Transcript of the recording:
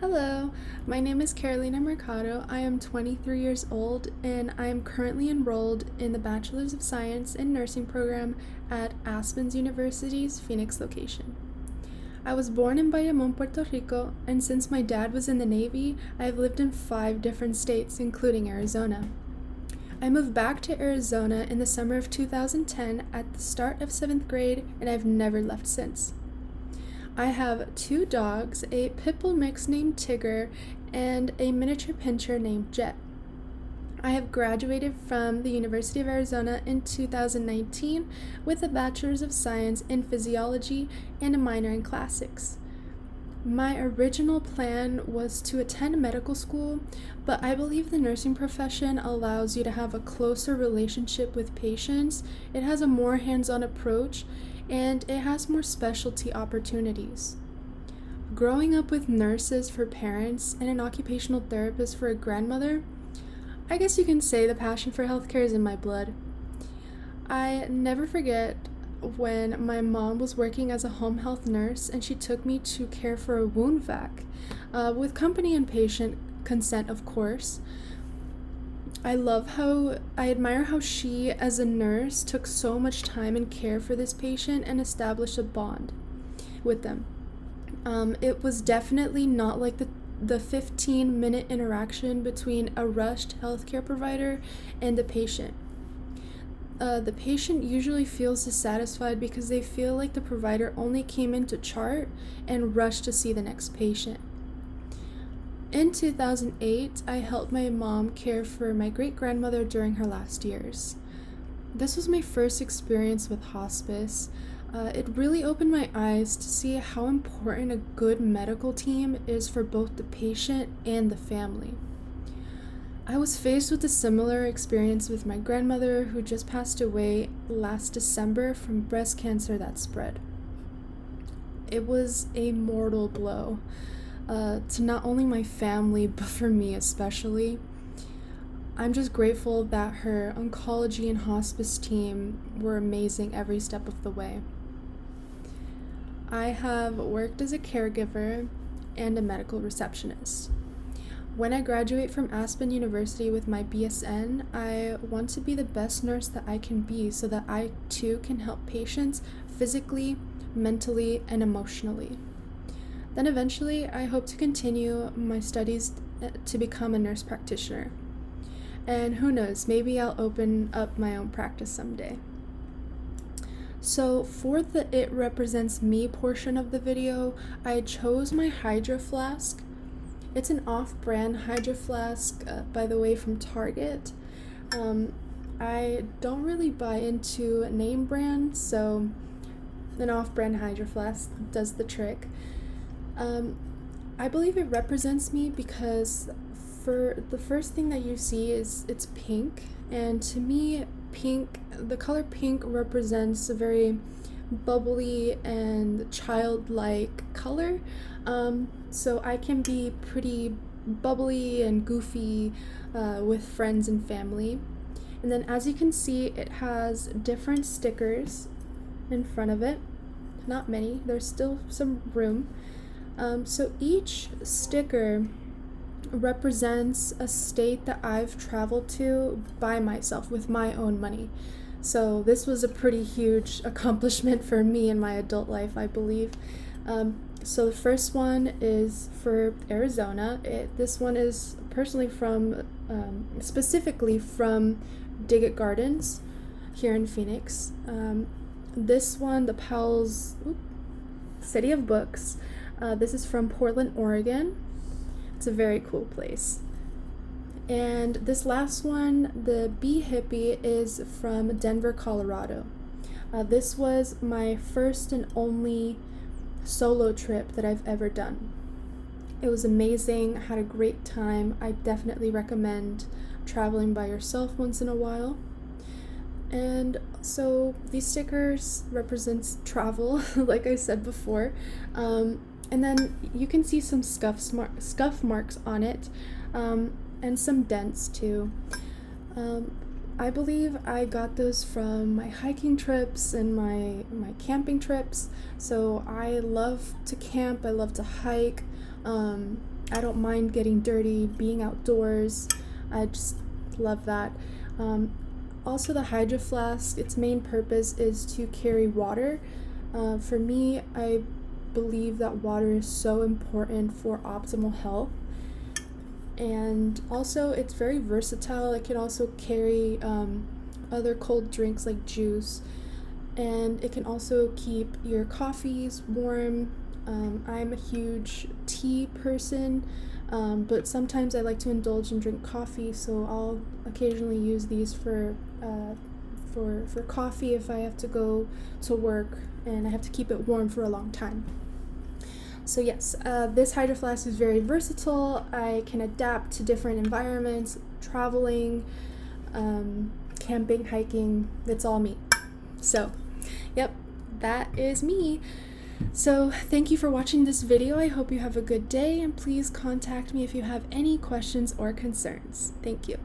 Hello, my name is Carolina Mercado. I am 23 years old and I am currently enrolled in the Bachelor's of Science in Nursing program at Aspen University's Phoenix location. I was born in Bayamon, Puerto Rico, and since my dad was in the Navy, I have lived in 5 different states, including Arizona. I moved back to Arizona in the summer of 2010 at the start of 7th grade, and I've never left since. I have 2 dogs, a pit bull mix named Tigger, and a miniature pinscher named Jet. I have graduated from the University of Arizona in 2019 with a Bachelor's of Science in Physiology and a minor in Classics. My original plan was to attend medical school, but I believe the nursing profession allows you to have a closer relationship with patients. It has a more hands-on approach, and it has more specialty opportunities. Growing up with nurses for parents and an occupational therapist for a grandmother, I guess you can say the passion for healthcare is in my blood. I never forget when my mom was working as a home health nurse and she took me to care for a wound vac, with company and patient consent, of course. I admire how she, as a nurse, took so much time and care for this patient and established a bond with them. It was definitely not like the 15-minute interaction between a rushed healthcare provider and the patient. The patient usually feels dissatisfied because they feel like the provider only came in to chart and rushed to see the next patient. In 2008, I helped my mom care for my great-grandmother during her last years. This was my first experience with hospice. It really opened my eyes to see how important a good medical team is for both the patient and the family. I was faced with a similar experience with my grandmother, who just passed away last December from breast cancer that spread. It was a mortal blow, to not only my family, but for me especially. I'm just grateful that her oncology and hospice team were amazing every step of the way. I have worked as a caregiver and a medical receptionist. When I graduate from Aspen University with my BSN, I want to be the best nurse that I can be so that I too can help patients physically, mentally, and emotionally. Then eventually, I hope to continue my studies to become a nurse practitioner. And who knows, maybe I'll open up my own practice someday. So for the It Represents Me portion of the video, I chose my Hydro Flask. It's an off-brand Hydro Flask, by the way, from Target. I don't really buy into name brands, so an off-brand Hydro Flask does the trick. I believe it represents me because for the first thing that you see is it's pink, and to me, the color pink represents a very bubbly and childlike color. So I can be pretty bubbly and goofy with friends and family. And then as you can see, it has different stickers in front of it. Not many, there's still some room. So each sticker represents a state that I've traveled to by myself with my own money. So this was a pretty huge accomplishment for me in my adult life, I believe. So the first one is for Arizona. This one is personally specifically from Diggett Gardens here in Phoenix. This one, the Powell's City of Books. This is from Portland, Oregon. It's a very cool place. And this last one, the Bee Hippie, is from Denver, Colorado. This was my first and only solo trip that I've ever done. It was amazing, had a great time. I definitely recommend traveling by yourself once in a while. And so these stickers represents travel, like I said before. And then you can see some scuff marks on it, and some dents too. I believe I got those from my hiking trips and my camping trips. So I love to camp, I love to hike. I don't mind getting dirty, being outdoors. I just love that. Also, the Hydro Flask, its main purpose is to carry water. For me, I believe that water is so important for optimal health. And also, it's very versatile. It can also carry other cold drinks like juice, and it can also keep your coffees warm. I'm a huge tea person, but sometimes I like to indulge and drink coffee, so I'll occasionally use these for coffee if I have to go to work and I have to keep it warm for a long time. So yes, this Hydro Flask is very versatile. I can adapt to different environments, traveling, camping, hiking. It's all me. So, yep, that is me. So thank you for watching this video. I hope you have a good day, and please contact me if you have any questions or concerns. Thank you.